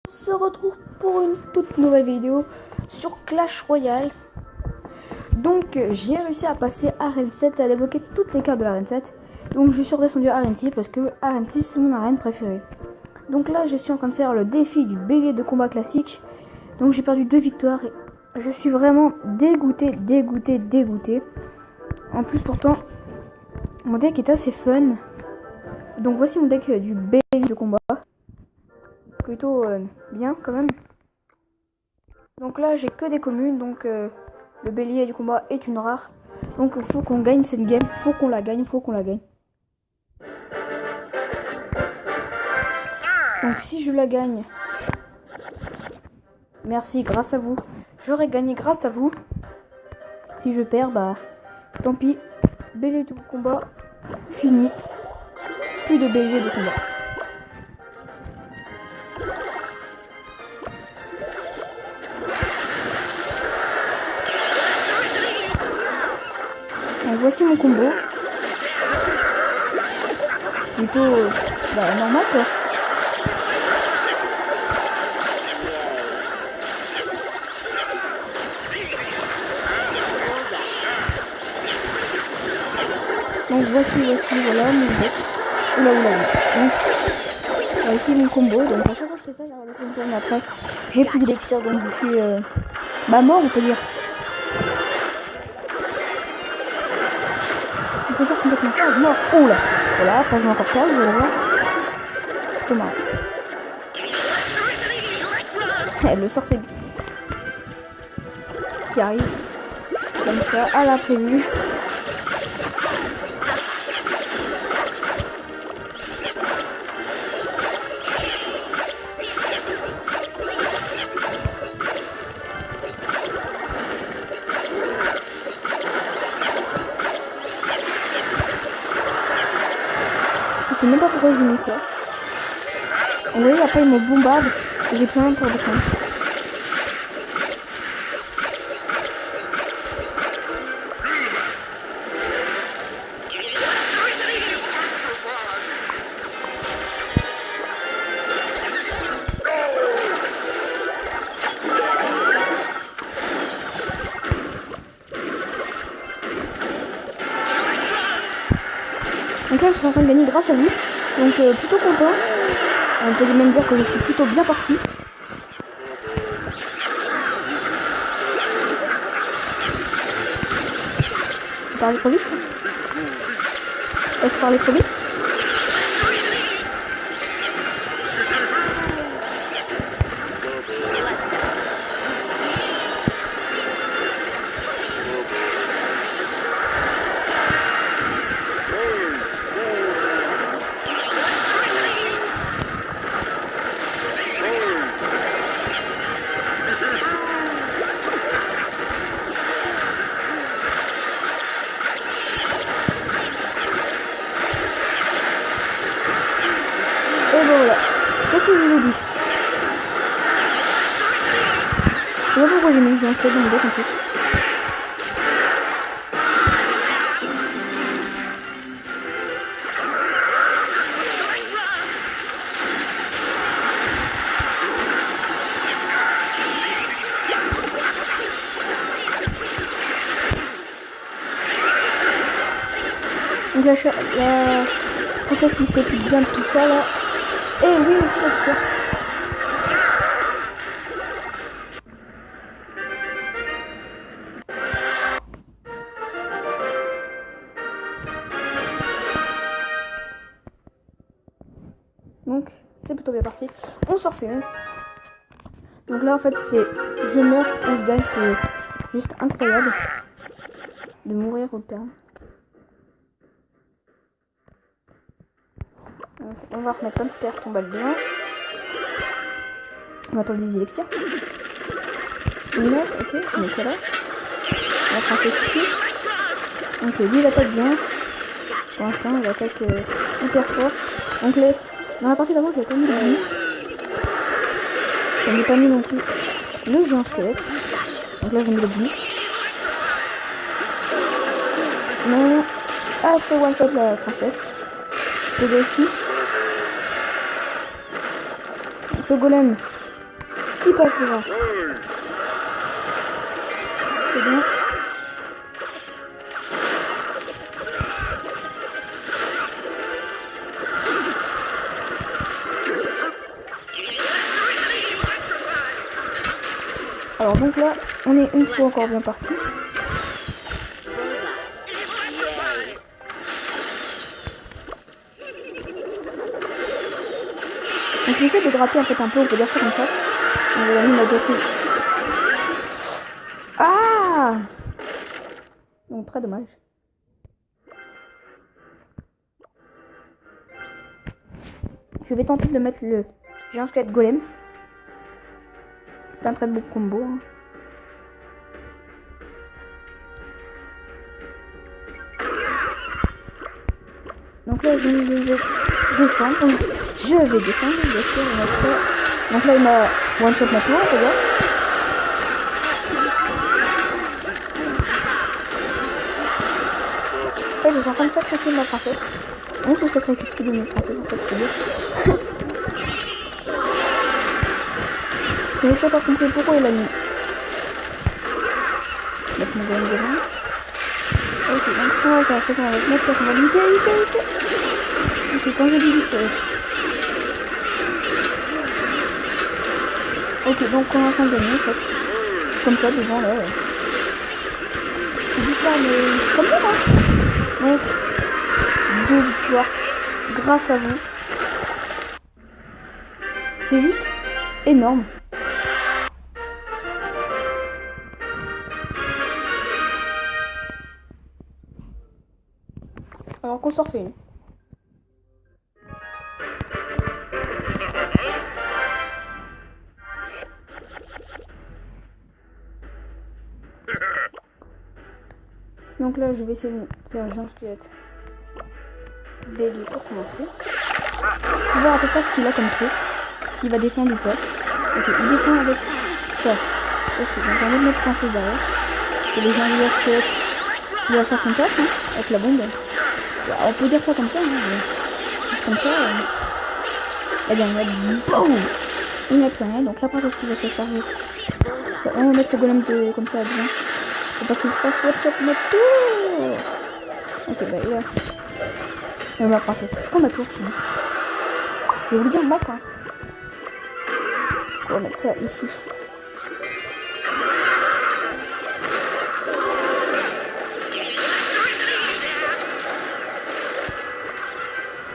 Se retrouve pour une toute nouvelle vidéo sur Clash Royale. Donc j'ai réussi à passer Arène 7 et à débloquer toutes les cartes de l'Arène 7. Donc je suis redescendu à Arène 6 parce que Arène 6 c'est mon arène préférée. Donc là je suis en train de faire le défi du bélier de combat classique. Donc j'ai perdu 2 victoires et je suis vraiment dégoûté. En plus pourtant mon deck est assez fun. Donc voici mon deck du bélier de combat. Plutôt bien quand même. Donc là j'ai que des communes, donc le bélier du combat est une rare. Donc il faut qu'on gagne cette game, faut qu'on la gagne. Donc si je la gagne, merci, grâce à vous, j'aurais gagné grâce à vous. Si je perds, bah tant pis, bélier du combat, fini, plus de bélier de combat. Donc voici mon combo. Plutôt normal quoi. Donc voici voilà mon deck. Oula. Donc voici mon combo. Donc à chaque fois que je fais ça, j'arrête de faire une après. J'ai plus d'élixir donc je suis mort on peut dire. On peut dire complètement ça, mort. Oh là. Voilà, après je vais encore perdre, vous allez voir. Thomas. Le sorcier qui arrive comme ça à l'imprévu. Je sais même pas pourquoi j'ai mis ça. Vous voyez, après ils me bombardent et j'ai plein pour défendre. Donc là je suis en train de gagner grâce à vous. Donc plutôt content. On peut même dire que je suis plutôt bien parti. Je parlais trop vite. Est-ce parler trop vite? Et bon voilà. Qu'est-ce que je vous ai dit? Je sais pas pourquoi j'ai mis un fait dans mon deck en plus. Donc la princesse qui s'occupe bien de tout ça là. Et oui aussi la victoire. Donc c'est plutôt bien parti. On s'en refait une. Donc là en fait c'est je meurs ou je gagne, c'est juste incroyable de mourir au terme. Donc, on va remettre notre terre tombe bien. On va attendre des élections. Une heure, ok, on est là. On va prendre ici. Donc lui il attaque bien. Pour l'instant il attaque hyper fort. Donc dans la partie d'avant je l'ai pas mis le blist. Je n'ai pas mis non plus le géant squelette. Donc là j'ai mis le blist. Non. Ah c'est one shot la princesse. Je peux aussi. Le golem, qui passe devant. C'est bon. Alors donc là, on est une fois encore bien parti. Donc j'essaie de gratter en fait un peu, on peut dire ça comme ça. On a déjà fait. Ah! Donc très dommage. Je vais tenter de mettre le géant squelette golem. C'est un très beau combo. Hein. Donc là, je vais défendre. Je vais défendre, bien sûr, on va faire. Donc là, il m'a one shot ma tour, regarde. En fait, je suis en train de sacrifier ma princesse. On se sacrifie plus de mes princesses, en fait, c'est bien. Je n'ai toujours pas compris pourquoi il a mis. Mettre mon golem devant. Ok, donc ce qu'on va faire, c'est qu'on va mettre on va vite. Ok, quand je dis vite. Ok, donc on est en train de gagner en fait. C'est comme ça devant là. Je dis ça, mais comme ça, hein. Donc, 2 victoires grâce à vous. C'est juste énorme. Alors qu'on s'en refait une. Donc là je vais essayer de faire un géant squelette dédié pour commencer. Pour voir à peu près ce qu'il a comme truc. S'il va défendre ou pas. Ok, il défend avec ça. Ok, donc on va mettre notre princesse derrière. Parce que les géants squelettes, il va faire son taf, hein, avec la bombe. On peut dire ça comme ça, hein, juste comme ça. Eh bien, boum, il n'a plus rien, donc la princesse qui va se charger. On va mettre le golem comme ça devant. Faut pas qu'il fasse one shot notre tour. Ok, bah il a ma princesse. Oh, ma tour, fini. J'ai voulu dire ma quoi. On va mettre ça ici.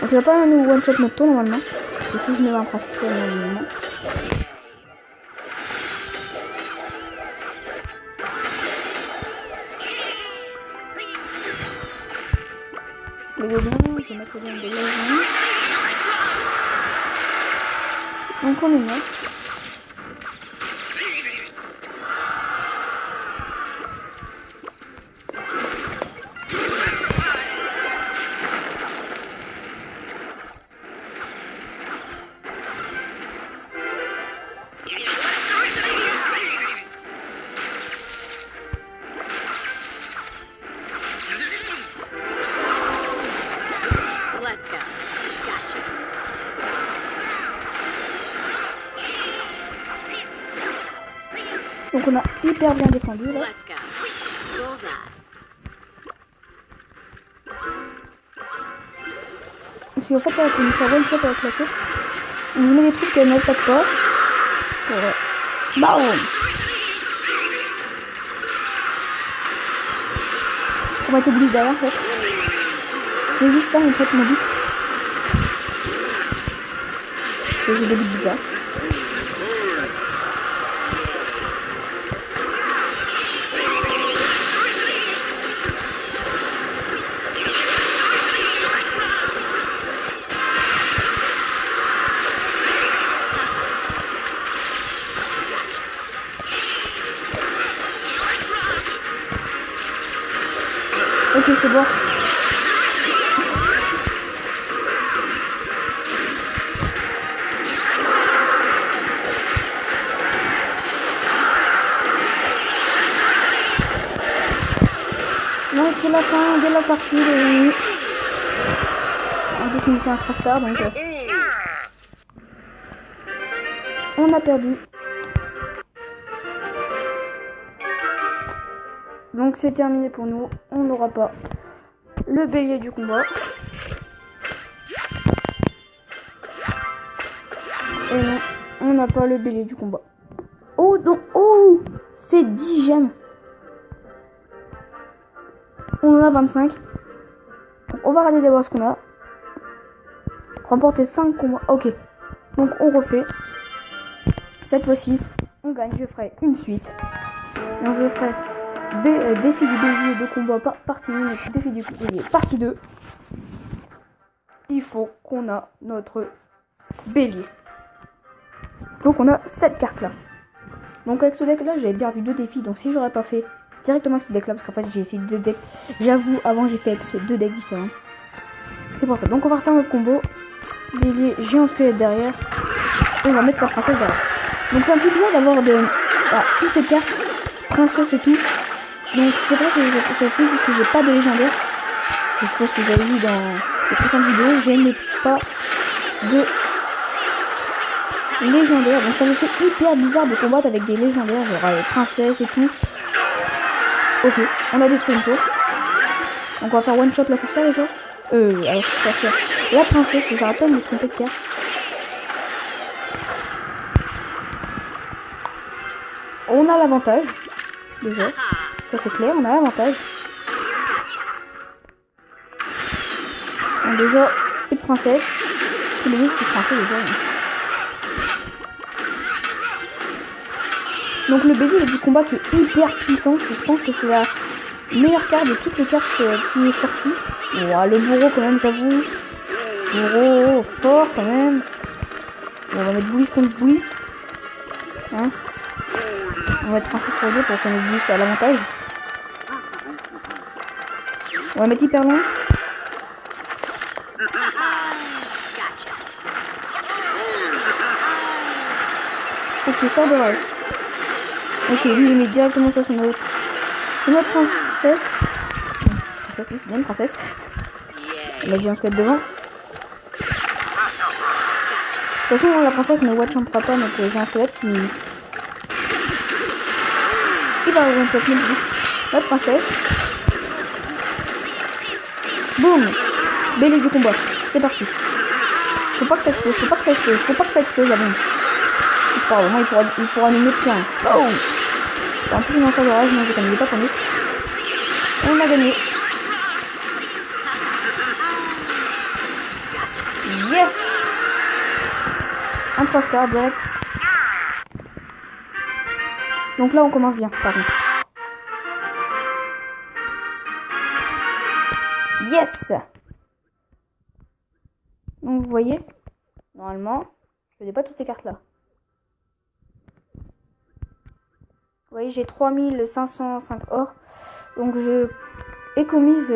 Donc il va pas nous one shot notre tour normalement. Parce que si je mets ma princesse normalement. Le gobelin, je vais mettre le gobelin de l'agent. Donc on est mort. Donc on a hyper bien défendu là. Si au fait là on peut faire one shot avec la tour, on met des trucs qu'elle n'attaque pas. Boum. On va être obligé derrière en fait. C'est juste ça en fait mon but. J'ai des buts bizarres. Ok, c'est bon. Donc c'est la fin de la partie. On dit qu'il c'est un 3 star, donc on a perdu. Donc c'est terminé pour nous. On n'aura pas le bélier du combat. Et non, on n'a pas le bélier du combat. Oh, donc, oh, c'est 10 gemmes. On en a 25. Donc, on va regarder d'abord ce qu'on a. Remporter 5 combats. Ok. Donc on refait. Cette fois-ci, on gagne. Je ferai une suite. Donc je ferai défi du bélier de combat partie 1, défi du bélier partie 2. Il faut qu'on a notre bélier. Il faut qu'on a cette carte là. Donc avec ce deck là, j'avais bien vu 2 défis. Donc si j'aurais pas fait directement avec ce deck là, parce qu'en fait j'ai essayé 2 decks. J'avoue, avant j'ai fait avec ces 2 decks différents. C'est pour ça. Donc on va refaire notre combo. Bélier, géant squelette derrière. Et on va mettre la princesse derrière. Donc c'est un peu bizarre d'avoir toutes ces cartes, princesse et tout. Donc c'est vrai que j'ai fait parce que j'ai pas de légendaire. Je suppose que vous avez vu dans les précédentes vidéos, je n'ai pas de légendaire. Donc ça me fait hyper bizarre de combattre avec des légendaires, genre princesse et tout. Ok, on a détruit une tour. Donc on va faire one shot la sorcière déjà. Alors sorcière. La princesse, j'arrête pas de me tromper de carte. On a l'avantage. Déjà. Ça c'est clair, on a l'avantage. Donc déjà, une princesse. Tous les autres, princesse déjà. Donc le bélier du combat qui est hyper puissant. Je pense que c'est la meilleure carte de toutes les cartes qui est sortie. Wow, le bourreau quand même, j'avoue. Bourreau fort quand même. On va mettre bouliste contre bouliste. Hein, on va mettre princesse pour aider pour qu'on ait bouliste à l'avantage. On va mettre hyper loin. Ok, sort de rage. Ok, lui il met directement ça sur notre princesse. Princesse, oui, c'est bien une princesse. Il a dit un squelette devant. De toute façon, la princesse ne watch-champera pas notre géant squelette si... Il va one-shot notre princesse. Boum. Bélier du combat. C'est parti. Faut pas que ça explose, faut pas que ça explose, faut pas que ça explose la bombe. C'est pas grave, au moins il pourra nous mettre plein. Oh. En plus, on a ça d'orage, mais je ne pas pour nous. On a gagné. Yes. Un 3 stars direct. Donc là on commence bien par contre. Yes. Donc vous voyez, normalement, je n'ai pas toutes ces cartes là. Vous voyez, j'ai 3505 or. Donc je économise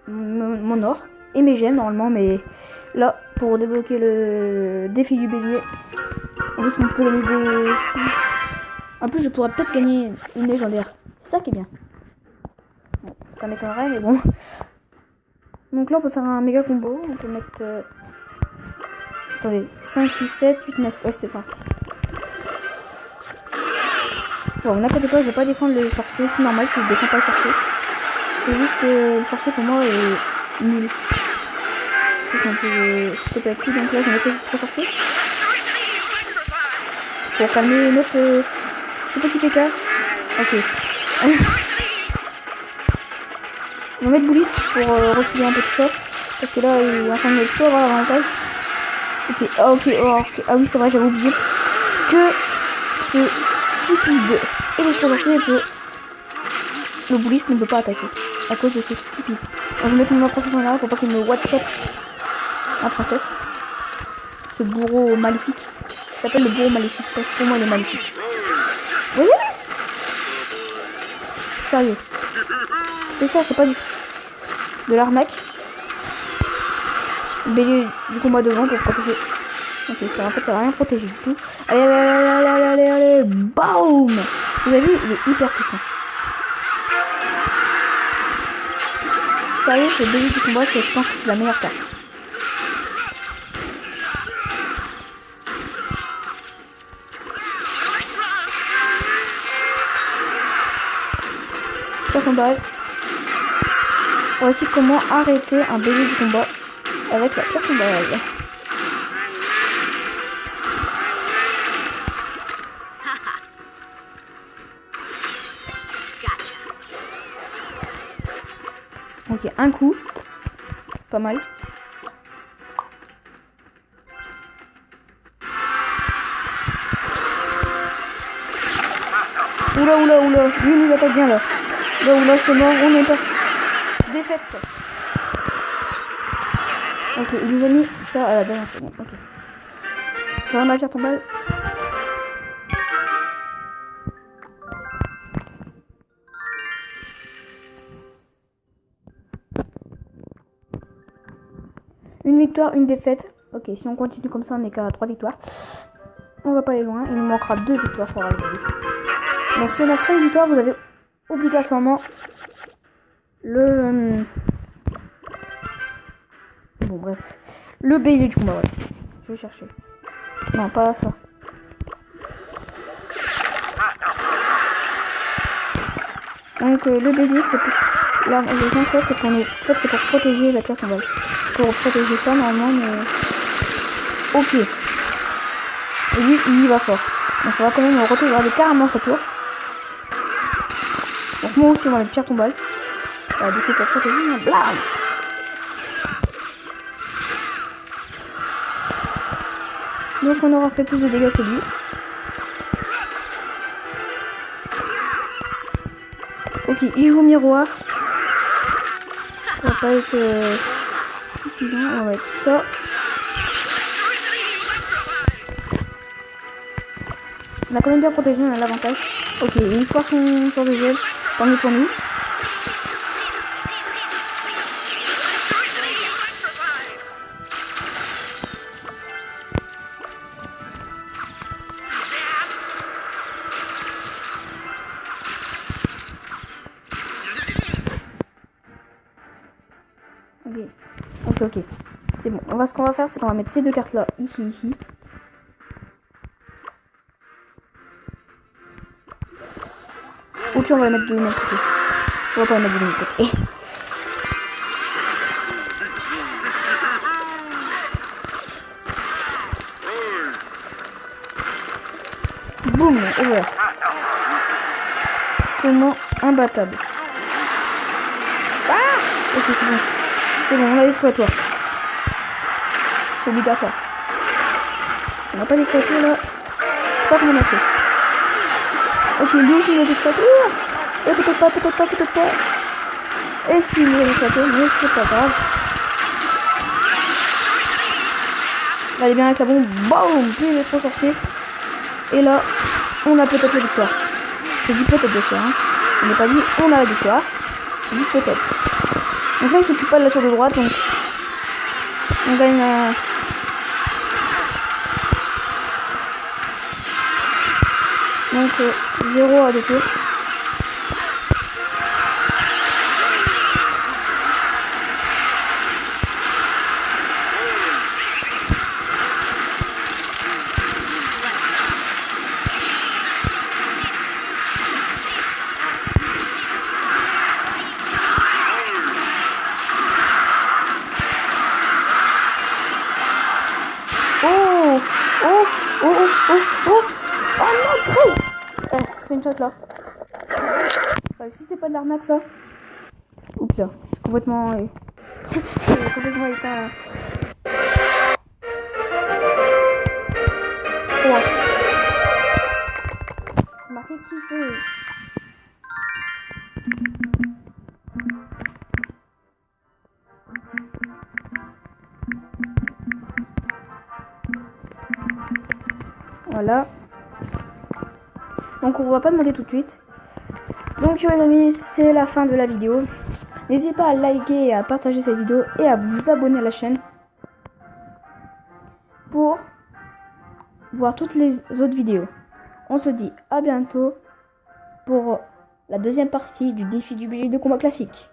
mon or et mes gemmes normalement, mais là pour débloquer le défi du bélier, en plus on peut gagner des... En plus je pourrais peut-être gagner une légendaire, c'est ça qui est bien. Bon, ça m'étonnerait mais bon. Donc là on peut faire un méga combo, on peut mettre attendez, 5, 6, 7, 8, 9, ouais c'est parti. Bon, n'inquiétez pas, je vais pas défendre le sorcier, c'est normal si je défends pas le sorcier. C'est juste que le sorcier pour moi est nul. Donc un peu stop avec lui, donc là je vais mettre les 3 sorciers. Pour calmer notre ce petit PK. Ok. On va mettre bouliste pour reculer un peu tout ça. Parce que là il est en train de tout avoir l'avantage. Ok, ok, ah oui c'est vrai, j'avais oublié que ce stupide électrosorcier peut... Le bouliste ne peut pas attaquer à cause de ce stupide. Alors, je vais mettre mon princesse en arrière pour pas qu'il me watch up ma princesse. Ce bourreau maléfique. Il s'appelle le bourreau maléfique parce que pour moi il est maléfique. Vous voyez? Sérieux. C'est ça, c'est pas de l'arnaque. Bélier du combat devant pour protéger. Ok, ça, en fait ça va rien protéger du tout. Allez, allez, allez, allez, allez, boum. Vous avez vu, il est hyper puissant. Sérieux, ce bélier du combat, je pense que c'est la meilleure carte. pierre tombale. Voici comment arrêter un bélier du combat avec la pierre tombale. Ok, un coup. Pas mal. Oula, oula, oula. Lui, il nous attaque bien là. Là, oula, c'est mort. On est pas. Défaite. Ok, il nous a mis ça à la dernière seconde. Ok. Je vais ma pierre tombale. Une victoire, une défaite. Ok, si on continue comme ça, on est qu'à 3 victoires. On va pas aller loin. Il nous manquera 2 victoires pour arriver. Donc si on a 5 victoires, vous avez obligatoirement le... Bon bref. Le bélier du combat, ouais. Je vais chercher. Non, pas ça. Donc le bélier, c'est pour... Là, le sens c'est pour nous... En fait, c'est pour protéger la pierre tombale. Pour protéger ça, normalement, mais... Ok. Et lui, il y va fort. Donc ça va quand même regarder carrément sa tour. Donc moi aussi, on va mettre pierre tombale. Du coup, pour protéger, blam. Donc on aura fait plus de dégâts que lui. Ok, il joue miroir. Ça va pas être suffisant. On va mettre ça. On a quand même bien protégé, on a l'avantage. Ok, il foire son sort de gel. Tant mieux pour nous. Ok. C'est bon. Ce qu'on va faire, c'est qu'on va mettre ces deux cartes là, ici. Ou puis on va les mettre de l'autre côté. On va pas les mettre de l'autre côté. Boum, et voilà. Comment imbattable. Ah, ok, c'est bon. C'est bon, on a l'exploitoire. C'est obligatoire. On n'a pas l'exploitoire là. Je sais pas comment on a fait. Ok, lui aussi il a l'exploitoire. Et peut-être pas. Et si il a l'exploitoire, mais c'est pas grave. Là, il est bien avec la bombe. Boum, puis il est trop sorcier. Et là, on a peut-être la victoire. Je dis peut-être de faire. Hein. On n'est pas dit on a la victoire. Je dis peut-être. Donc là, il s'occupe pas de la tour de droite, donc on gagne la... Donc 0 à 2 tours. Oh non, 13. Screenshot là. Ça aussi c'est pas de l'arnaque ça. Oups là, complètement complètement éteint. 3. Marqué qui fait. Voilà. Donc on va pas demander tout de suite. Donc les amis, c'est la fin de la vidéo. N'hésitez pas à liker et à partager cette vidéo et à vous abonner à la chaîne pour voir toutes les autres vidéos. On se dit à bientôt pour la deuxième partie du défi du billet de combat classique.